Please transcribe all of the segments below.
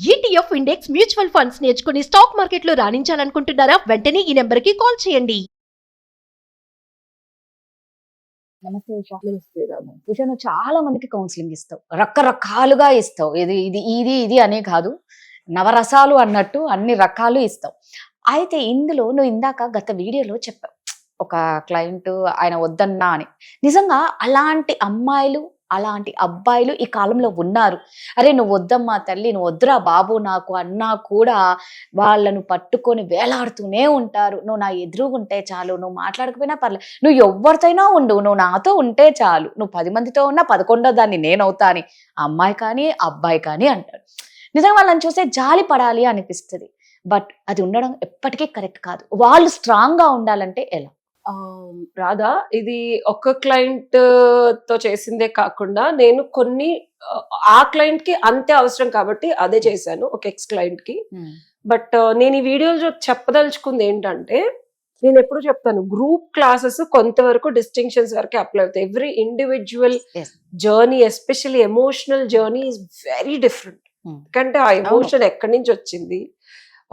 ETF index mutual funds నేర్చుకుని stock మార్కెట్లో రాణించాలనుకుంటున్నారా? వెంటనే ఈ నెంబర్కి కాల్ చేయండి. నమస్తే ఉషా. ఉషా, నువ్వు చాలా మందికి కౌన్సిలింగ్ ఇస్తావు, రకరకాలుగా ఇస్తావు. ఇది ఇది ఇది ఇది అనే కాదు, నవరసాలు అన్నట్టు అన్ని రకాలు ఇస్తావు. అయితే ఇందులో నువ్వు ఇందాక గత వీడియోలో చెప్పావు, ఒక క్లయింట్ ఆయన వద్దన్నా అని. నిజంగా అలాంటి అమ్మాయిలు అలాంటి అబ్బాయిలు ఈ కాలంలో ఉన్నారు. అరే నువ్వు వద్దమ్మా తల్లి, నువ్వు వద్దురా బాబు నాకు అన్నా కూడా వాళ్ళను పట్టుకొని వేలాడుతూనే ఉంటారు. నువ్వు నా ఎదురుగుంటే చాలు, నువ్వు మాట్లాడకపోయినా పర్లేదు, నువ్వు ఎవరితోనైనా ఉండు, నువ్వు నాతో ఉంటే చాలు, నువ్వు 10 మందితో ఉన్నా 11వ దాన్ని నేనవుతా అని అమ్మాయి కానీ అబ్బాయి కానీ అంటాడు. నిజంగా వాళ్ళని చూస్తే జాలి పడాలి అనిపిస్తుంది. బట్ అది ఉండడం ఎప్పటికీ కరెక్ట్ కాదు. వాళ్ళు స్ట్రాంగ్ గా ఉండాలంటే ఎలా? రాధా, ఇది ఒక్క క్లయింట్ తో చేసిందే కాకుండా నేను కొన్ని ఆ క్లయింట్ కి అంతే అవసరం కాబట్టి అదే చేశాను, ఒక ఎక్స్ క్లయింట్ కి. బట్ నేను ఈ వీడియోలో చెప్పదలుచుకుంది ఏంటంటే, నేను ఎప్పుడు చెప్తాను, గ్రూప్ క్లాసెస్ కొంతవరకు డిస్టింక్షన్స్ వరకే అప్లై అవుతాయి. Every individual journey, especially emotional journey is very different. ఎందుకంటే ఆ ఎమోషన్ ఎక్కడి నుంచి వచ్చింది,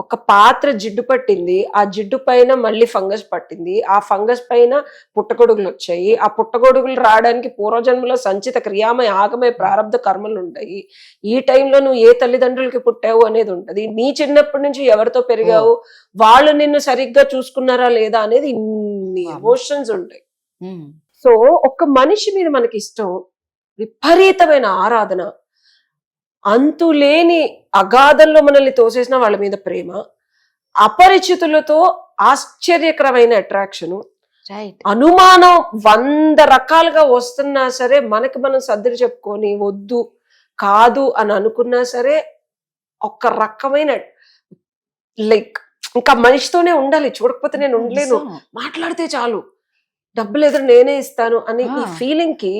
ఒక పాత్ర జిడ్డు పట్టింది, ఆ జిడ్డు పైన మళ్ళీ ఫంగస్ పట్టింది, ఆ ఫంగస్ పైన పుట్టగొడుగులు వచ్చాయి, ఆ పుట్టగొడుగులు రావడానికి పూర్వజన్మలో సంచిత క్రియామయ ఆగమయ ప్రారంభ కర్మలు ఉంటాయి. ఈ టైంలో నువ్వు ఏ తల్లిదండ్రులకి పుట్టావు అనేది ఉంటది, నీ చిన్నప్పటి నుంచి ఎవరితో పెరిగావు, వాళ్ళు నిన్ను సరిగ్గా చూసుకున్నారా లేదా అనేది ఇన్ని ఎమోషన్స్ ఉంటాయి. సో ఒక మనిషి మీద మనకి ఇష్టం, విపరీతమైన ఆరాధన, అంతులేని అగాధంలో మనల్ని తోసేసిన వాళ్ళ మీద ప్రేమ, అపరిచితులతో ఆశ్చర్యకరమైన అట్రాక్షను, అనుమానం 100 రకాలుగా వస్తున్నా సరే మనకి మనం సర్దులు చెప్పుకొని వద్దు కాదు అని అనుకున్నా సరే ఒక రకమైన లైక్ ఇంకా మనిషితోనే ఉండాలి, చూడకపోతే నేను ఉండలేను, మాట్లాడితే చాలు, డబ్బులు ఎదురు నేనే ఇస్తాను అని ఈ ఫీలింగ్ కి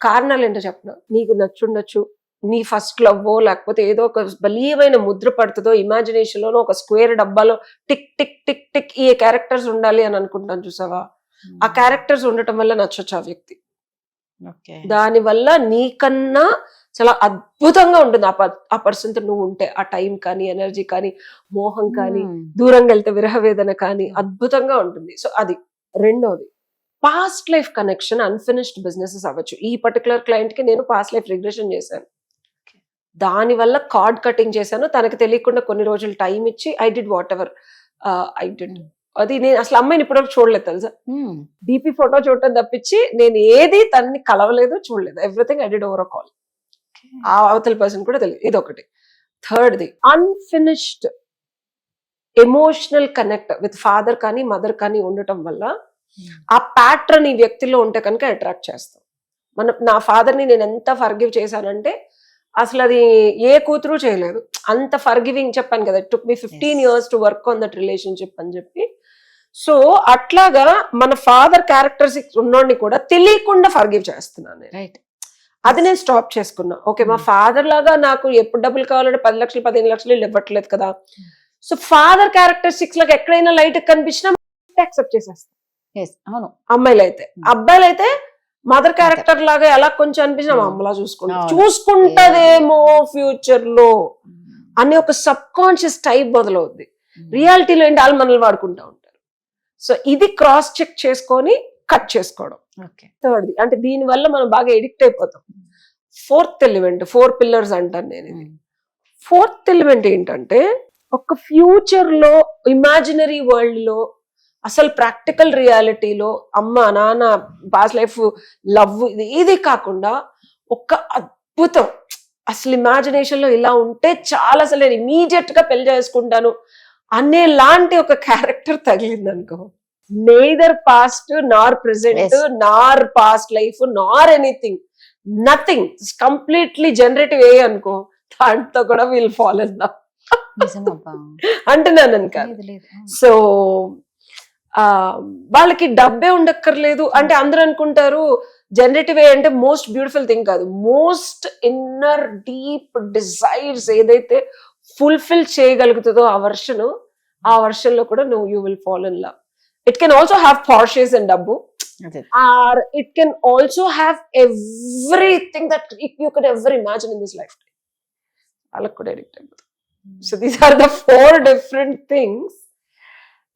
కారణాలు ఏంటో చెప్పనా? నీకు నచ్చుండొచ్చు, నీ ఫస్ట్ లవ్, లేకపోతే ఏదో ఒక బలీయమైన ముద్ర పడుతుందో ఇమాజినేషన్ లోనో ఒక స్క్వేర్ డబ్బాలో టిక్ టిక్ టిక్ టిక్ ఈ క్యారెక్టర్స్ ఉండాలి అని అనుకుంటాను, చూసావా? ఆ క్యారెక్టర్స్ ఉండటం వల్ల నచ్చొచ్చు ఆ వ్యక్తి. దాని వల్ల నీకన్నా చాలా అద్భుతంగా ఉంటుంది ఆ పర్సన్ తో నువ్వు ఉంటే. ఆ టైం కానీ, ఎనర్జీ కానీ, మోహం కానీ, దూరంగా వెళ్తే విరహవేదన కానీ అద్భుతంగా ఉంటుంది. సో అది. రెండోది, past life connection, unfinished businesses అవ్వచ్చు. ఈ పర్టికులర్ క్లయింట్ కి నేను పాస్ట్ లైఫ్ రిగ్రెషన్ చేశాను, దాని వల్ల కార్డ్ కటింగ్ చేశాను. తనకి తెలియకుండా కొన్ని రోజులు టైం ఇచ్చి I did what ever I did. అది నేను అసలు అమ్మాయిని ఇప్పటివరకు చూడలేదు తెలుసా, డీపీ ఫోటో చూడటం తప్పించి నేను ఏది తనని కలవలేదు, చూడలేదు. Everything I did over a call. ఆ అవతల పర్సన్ కూడా తెలియదు. ఇదొకటి. థర్డ్ది, unfinished emotional connect with father కానీ మదర్ కానీ ఉండటం వల్ల ఆ ప్యాటర్న్ ఈ వ్యక్తిలో ఉంటే కనుక అట్రాక్ట్ చేస్తాం. నా ఫాదర్ని నేను ఎంత ఫర్గివ్ చేశానంటే అసలు అది ఏ కూతురు చేయలేదు, అంత ఫర్గివింగ్. చెప్పాను కదా, it took me 15 years to work on that relationship అని చెప్పి. సో అట్లాగా మన ఫాదర్ క్యారెక్టర్స్ ఉన్నోడిని కూడా తెలియకుండా ఫర్గివ్ చేస్తున్నాను నేను. అది నేను స్టాప్ చేసుకున్నా. ఓకే, మా ఫాదర్ లాగా నాకు ఎప్పుడు డబ్బులు కావాలంటే 10 లక్షలు 15 లక్షలు ఇవ్వట్లేదు కదా. సో ఫాదర్ క్యారెక్టరిస్టిక్స్ లాగా ఎక్కడైనా లైట్ కనిపించినా యాక్సెప్ట్ చేసేస్తాను. అమ్మాయిలు అయితే. అబ్బాయిలు అయితే మదర్ క్యారెక్టర్ లాగా ఎలా కొంచెం అనిపించినా అమ్మలా చూసుకుంటదేమో ఫ్యూచర్ లో అనే ఒక సబ్ కాన్షియస్ టైప్ మొదలవుద్ది. రియాలిటీలో ఏంటి, వాళ్ళు మనల్ని వాడుకుంటా ఉంటారు. సో ఇది క్రాస్ చెక్ చేసుకొని కట్ చేసుకోవడం. థర్డ్ది, అంటే దీని వల్ల మనం బాగా ఎడిక్ట్ అయిపోతాం. ఫోర్త్ ఎలిమెంట్, 4 pillars అంటాను నేను. ఇది 4th ఎలిమెంట్ ఏంటంటే, ఒక ఫ్యూచర్ లో ఇమాజినరీ వరల్డ్ లో అసలు ప్రాక్టికల్ రియాలిటీలో అమ్మ నాన్న పాస్ట్ లైఫ్ లవ్ ఇది కాకుండా ఒక అద్భుతం, అసలు ఇమాజినేషన్ లో ఇలా ఉంటే చాలా, అసలు నేను ఇమీడియట్ గా పెళ్లి చేసుకుంటాను అనే లాంటి ఒక క్యారెక్టర్ తగిలింది అనుకో, నెయిదర్ పాస్ట్ నార్ ప్రెసెంట్ నార్ పాస్ట్ లైఫ్ నార్ ఎనీథింగ్, నథింగ్, కంప్లీట్లీ జనరేటివ్ ఏ అనుకో, దాంతో కూడా వీల్ ఫాల్ ఇన్ లవ్ అంటున్నాను అనుక. సో వాళ్ళకి డబ్బే ఉండక్కర్లేదు అంటే అందరూ అనుకుంటారు జనరేటివ్ ఏ అంటే మోస్ట్ బ్యూటిఫుల్ థింగ్ కాదు. మోస్ట్ ఇన్నర్ డీప్ డిజైర్స్ ఏదైతే ఫుల్ఫిల్ చేయగలుగుతుందో ఆ వర్షన్ లో కూడా నువ్వు you will fall in love. It can also have purchases and డబ్బు, or it can also have everything that you could ever imagine in this lifetime. వాళ్ళకి కూడా addict అయిపోతారు. So these are the 4 different things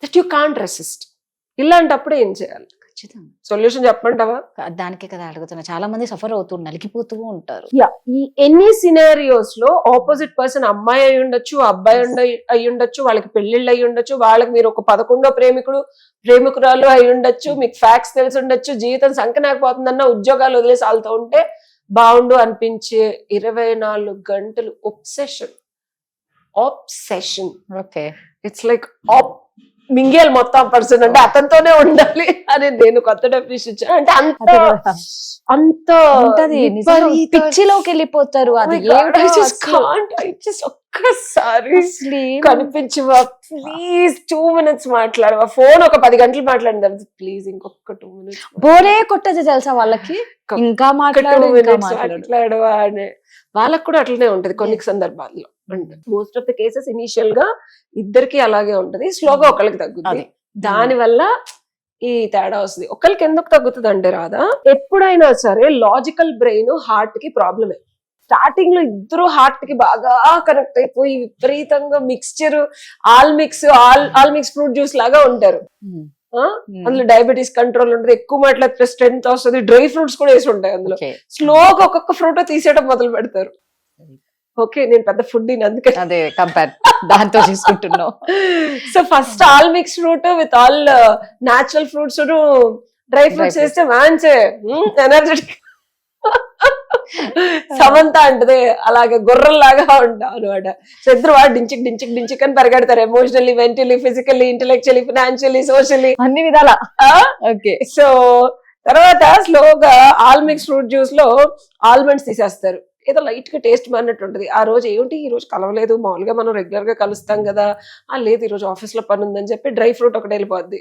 that you can't resist. ఇలాంటప్పుడు ఏం చేయాలి? ఖచ్చితంగా solution చెప్పమంటావా? దానికే కదా అడుగుతున్నా. చాలా మంది సఫర్ అవుతూ నలిగిపోతూ ఉంటారు. ఈ ఎన్ని సినారియోస్ లో ఆపోజిట్ పర్సన్ అమ్మాయి అయి ఉండొచ్చు, అబ్బాయి అయి ఉండొచ్చు, వాళ్ళకి పెళ్లిళ్ళు అయి ఉండొచ్చు, వాళ్ళకి మీరు ఒక 11వ ప్రేమికురాలు అయి ఉండొచ్చు, మీకు ఫ్యాక్ట్స్ తెలిసి ఉండొచ్చు, జీవితం సంకనాకపోతుందన్న ఉద్యోగాలు వదిలేసి వాళ్ళతో ఉంటే బాగుండు అనిపించే 24 గంటలు ఆబ్సెషన్. ఓకే, ఇట్స్ లైక్ మింగేల్ మొత్తం పర్సన్ అంటే అతనితోనే ఉండాలి అని నేను కొత్త డెఫినేషన్ ఇచ్చాను. అంటే అంత పిచ్చిలోకి వెళ్ళిపోతారు. అది ఒక్కసారి కనిపించవా ప్లీజ్ 2 minutes మాట్లాడవా, ఫోన్ ఒక 10 గంటలు మాట్లాడిన తర్వాత ప్లీజ్ ఇంకొక 2 minutes బోరే కొట్టదు తెలుసా వాళ్ళకి, ఇంకా మాట్లాడవా అని. వాళ్ళకు కూడా అట్లనే ఉంటది కొన్ని సందర్భాల్లో. అంటే most of the cases initial గా ఇద్దరికి అలాగే ఉంటది, స్లోగా ఒకరికి తగ్గుతుంది. దాని వల్ల ఈ తేడా వస్తుంది. ఒకరికి ఎందుకు తగ్గుతుంది అంటే రాదా, ఎప్పుడైనా సరే లాజికల్ బ్రెయిన్ హార్ట్ కి ప్రాబ్లమే. స్టార్టింగ్ లో ఇద్దరు హార్ట్ కి బాగా కనెక్ట్ అయిపోయి విపరీతంగా mixture all mix fruit juice లాగా ఉంటారు. అందులో డయాబెటీస్ కంట్రోల్ ఉంటుంది, ఎక్కువ మాట్లాడితే స్ట్రెంత్ వస్తుంది, డ్రై ఫ్రూట్స్ కూడా వేసి ఉంటాయి అందులో. స్లోగా ఒక్కొక్క ఫ్రూట్ తీసేయడం మొదలు పెడతారు. ఓకే, నేను పెద్ద ఫుడ్ అందుకే అదే కంపేర్ దాంతో తీసుకుంటున్నావు. So first all mix fruit with all natural fruits dry fruits వేస్తే మంచి ఎనర్జెటిక్. సమంత అంటది అలాగే గుర్రల్లాగా ఉంటాం అనమాట. సో ఇద్దరు వాడు డించిక్ అని పరిగెడతారు, emotionally, mentally, physically, intellectually, financially, socially, అన్ని విధాలా. ఓకే, సో తర్వాత స్లోగా ఆల్ మిక్స్ ఫ్రూట్ జ్యూస్ లో ఆల్మండ్స్ తీసేస్తారు. ఏదో లైట్ గా టేస్ట్ మారినట్టు ఉంటుంది. ఆ రోజు ఏమిటి ఈ రోజు కలవలేదు, మామూలుగా మనం రెగ్యులర్ గా కలుస్తాం కదా, లేదు ఈ రోజు ఆఫీస్ లో పని ఉందని చెప్పి డ్రై ఫ్రూట్ ఒకటి వెళ్ళిపోద్ది.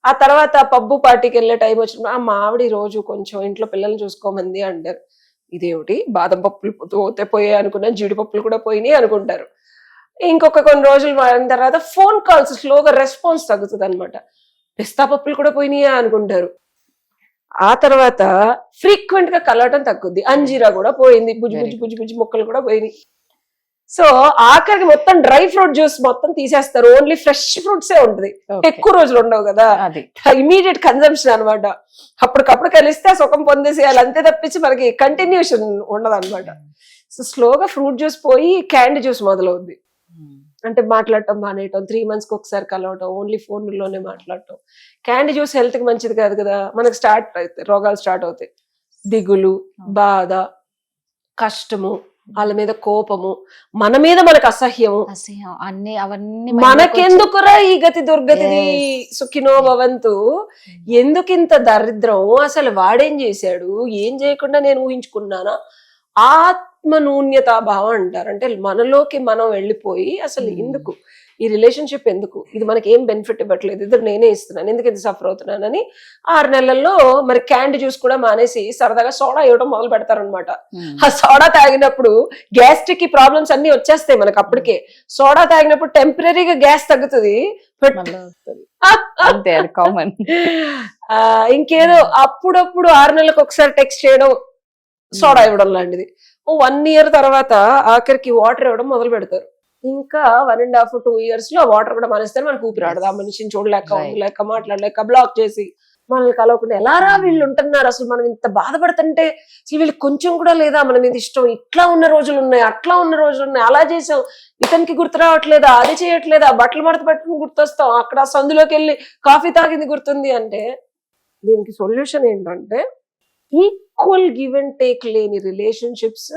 ఆ తర్వాత పబ్బు పార్టీకి వెళ్ళే టైం వచ్చిన మా ఆవిడ ఈ రోజు కొంచెం ఇంట్లో పిల్లల్ని చూసుకోమంది అంటారు. ఇదేమిటి బాదం పప్పులు పోయాయి అనుకున్నా, జీడిపప్పులు కూడా పోయినాయి అనుకుంటారు. ఇంకొక కొన్ని రోజులు మారిన తర్వాత ఫోన్ కాల్స్ స్లోగా రెస్పాన్స్ తగ్గుతుంది అనమాట. పిస్తా పప్పులు కూడా పోయినాయా అనుకుంటారు. ఆ తర్వాత ఫ్రీక్వెంట్ గా కలవటం తగ్గుద్ది, అంజీరా కూడా పోయింది, బుజ్జి ముక్కలు కూడా పోయినాయి. సో ఆఖరికి మొత్తం డ్రై ఫ్రూట్ జ్యూస్ మొత్తం తీసేస్తారు, ఓన్లీ ఫ్రెష్ ఫ్రూట్స్ ఏ ఉంటుంది. ఎక్కువ రోజులు ఉండవు కదా, ఇమీడియట్ కన్జంప్షన్ అనమాట. అప్పటికప్పుడు కలిస్తే సుఖం పొందేసేయాలి అంతే తప్పించి మనకి కంటిన్యూషన్ ఉండదు అనమాట. సో స్లోగా ఫ్రూట్ జ్యూస్ పోయి క్యాండీ జ్యూస్ మొదలవుద్ది. అంటే మాట్లాడటం మానేయటం, 3 months కి ఒకసారి కలవటం, ఓన్లీ ఫోన్లోనే మాట్లాడటం. క్యాండీ జ్యూస్ హెల్త్ కి మంచిది కాదు కదా, మనకు రోగాలు స్టార్ట్ అవుతాయి. దిగులు, బాధ, కష్టము, వాళ్ళ మీద కోపము, మన మీద మనకు అసహ్యము, అన్ని అవన్నీ మనకెందుకురా ఈ గతి దుర్గతిది సుఖినో భవంతు, ఎందుకింత దరిద్రం, అసలు వాడేం చేశాడు, ఏం చేయకుండా నేను ఊహించుకున్నానా, ఆత్మనూన్యతా భావం అంటారు. అంటే మనలోకి మనం వెళ్ళిపోయి అసలు ఎందుకు ఈ రిలేషన్షిప్, ఎందుకు ఇది మనకి ఏం బెనిఫిట్ ఇవ్వట్లేదు, ఇద్దరు నేనే ఇస్తున్నాను, ఎందుకు ఇది సఫర్ అవుతున్నానని 6 నెలల్లో మరి క్యాండీ జ్యూస్ కూడా మానేసి సరదాగా సోడా ఇవ్వడం మొదలు పెడతారనమాట. ఆ సోడా తాగినప్పుడు గ్యాస్ట్రిక్ ప్రాబ్లమ్స్ అన్ని వచ్చేస్తాయి మనకు. అప్పటికే సోడా తాగినప్పుడు టెంపరీగా గ్యాస్ తగ్గుతుంది, ఇంకేదో అప్పుడప్పుడు 6 నెలలకు ఒకసారి టెక్స్ట్ చేయడం, సోడా ఇవ్వడం లాంటిది. 1 year తర్వాత ఆఖరికి వాటర్ ఇవ్వడం మొదలు పెడతారు. ఇంకా 1.5-2 years లో వాటర్ కూడా మానేస్తారు. మనకు ఊపిరాడదు, ఆ మనిషిని చూడలేక, ఉండలేక, మాట్లాడలేక, బ్లాక్ చేసి మనల్ని కలవకుండా ఎలారా వీళ్ళు ఉంటున్నారు, అసలు మనం ఇంత బాధపడుతుంటే అసలు వీళ్ళకి కొంచెం కూడా లేదా మన మీద ఇష్టం, ఇట్లా ఉన్న రోజులు ఉన్నాయి, అట్లా ఉన్న రోజులు ఉన్నాయి, అలా చేసాం, ఇతనికి గుర్తు రావట్లేదా, అది చేయట్లేదా, బట్టలు మడత పెట్టుకుని గుర్తొస్తాం, అక్కడ సందులోకి వెళ్ళి కాఫీ తాగింది గుర్తుంది. అంటే దీనికి సొల్యూషన్ ఏంటంటే ఈక్వల్ గివ్ అండ్ టేక్ లేని రిలేషన్షిప్స్,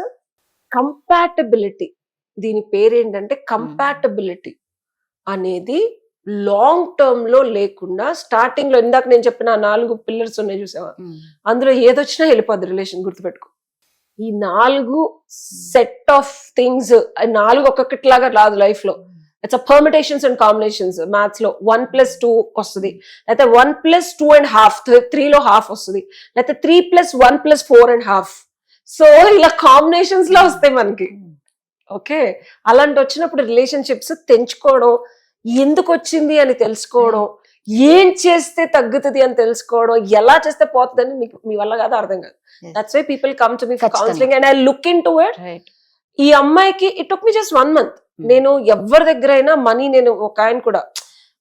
కంపాటబిలిటీ. దీని పేరేంటంటే కంపాటబిలిటీ అనేది లాంగ్ టర్మ్ లో లేకుండా స్టార్టింగ్ లో ఇందాక నేను చెప్పిన 4 పిల్లర్స్ ఉన్నాయి చూసావా, అందులో ఏదొచ్చినా వెళ్ళిపోద్ది రిలేషన్. గుర్తుపెట్టుకో, ఈ 4 సెట్ ఆఫ్ థింగ్స్, 4 ఒక్కొక్కటిలాగా రాదు లైఫ్ లో. It's permutations and combinations. Maths లో 1+2 వస్తుంది, లేకపోతే 1+2.5, 3లో హాఫ్ వస్తుంది, లేకపోతే 3+1+4.5. సో ఇలా కాంబినేషన్స్ లో వస్తాయి మనకి. ఓకే, అలాంటి వచ్చినప్పుడు రిలేషన్షిప్స్ తెంచుకోవడం, ఎందుకు వచ్చింది అని తెలుసుకోవడం, ఏం చేస్తే తగ్గుతుంది అని తెలుసుకోవడం, ఎలా చేస్తే పోతుందని మీకు మీ వల్ల కాదు, అర్థం కాదు. That's why people come to me for counselling and I look into it. ఈ అమ్మాయికి it took me just 1 month. నేను ఎవరి దగ్గర అయినా మనీ, నేను ఒక ఆయన కూడా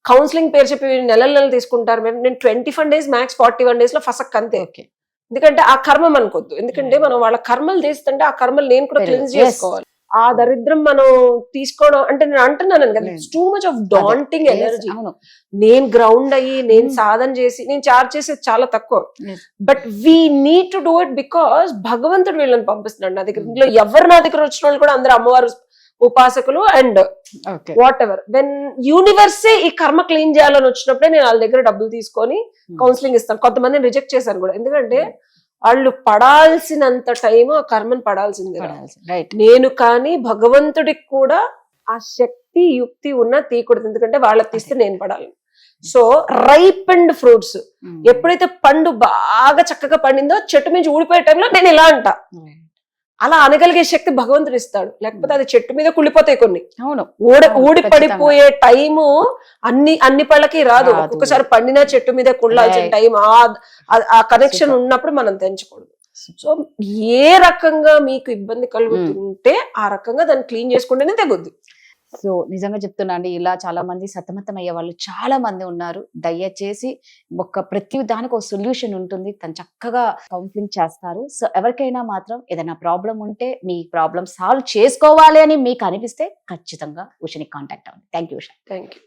కౌన్సిలింగ్ పేరు చెప్పి నెలలు తీసుకుంటారు మేడం, నేను 21 days మ్యాక్స్ 41 days లో ఫసక్ అంతే. ఓకే, ఎందుకంటే ఆ కర్మ మనకొద్దు, ఎందుకంటే మనం వాళ్ళ కర్మలు తీస్తుంటే ఆ కర్మలు నేను కూడా క్లీన్స్ చేసుకోవాలి. ఆ దరిద్రం మనం తీసుకోవడం అంటే నేను అంటున్నాను కదా, it's too much of daunting energy. నేను గ్రౌండ్ అయ్యి నేను సాధన చేసి నేను చార్జ్ చేసేది చాలా తక్కువ, but we need to do it because భగవంతుడు వీళ్ళని పంపిస్తున్నాడు నా దగ్గర. ఇందులో ఎవరు నా దగ్గర వచ్చిన వాళ్ళు కూడా అందరూ అమ్మవారు ఉపాసకులు and what ever. When universe ఈ కర్మ క్లీన్ చేయాలని వచ్చినప్పుడే నేను వాళ్ళ దగ్గర డబ్బులు తీసుకొని కౌన్సిలింగ్ ఇస్తాను. కొంతమందిని రిజెక్ట్ చేశాను కూడా, ఎందుకంటే వాళ్ళు పడాల్సినంత టైం ఆ కర్మను పడాల్సిందే. నేను కానీ భగవంతుడికి కూడా ఆ శక్తి యుక్తి ఉన్నా తీయకూడదు, ఎందుకంటే వాళ్ళకి తీస్తే నేను పడాలి. సో రైప్ అండ్ ఫ్రూట్స్ ఎప్పుడైతే పండు బాగా చక్కగా పండిందో చెట్టు నుంచి ఊడిపోయే టైంలో నేను ఇలా అంటా, అలా అనగలిగే శక్తి భగవంతుడు ఇస్తాడు. లేకపోతే అది చెట్టు మీద కుళ్ళిపోతాయి కొన్ని. ఊడి పడిపోయే టైము అన్ని పళ్ళకి రాదు. ఒక్కొక్కసారి పండిన చెట్టు మీద కుళ్ళాల్సిన టైం, ఆ కనెక్షన్ ఉన్నప్పుడు మనం తెంచకూడదు. సో ఏ రకంగా మీకు ఇబ్బంది కలుగుతుంటే ఆ రకంగా దాన్ని క్లీన్ చేసుకుంటేనే తెగుద్ది. సో నిజంగా చెప్తున్నా అండి, ఇలా చాలా మంది సతమతం అయ్యే వాళ్ళు చాలా మంది ఉన్నారు. దయచేసి ప్రతి దానికి ఒక సొల్యూషన్ ఉంటుంది, తను చక్కగా కౌన్సిలింగ్ చేస్తారు. సో ఎవరికైనా మాత్రం ఏదైనా ప్రాబ్లం ఉంటే మీ ప్రాబ్లం సాల్వ్ చేసుకోవాలి అని మీకు అనిపిస్తే ఖచ్చితంగా ఉషని కాంటాక్ట్ అవ్వండి. Thank you Usha. Thank you.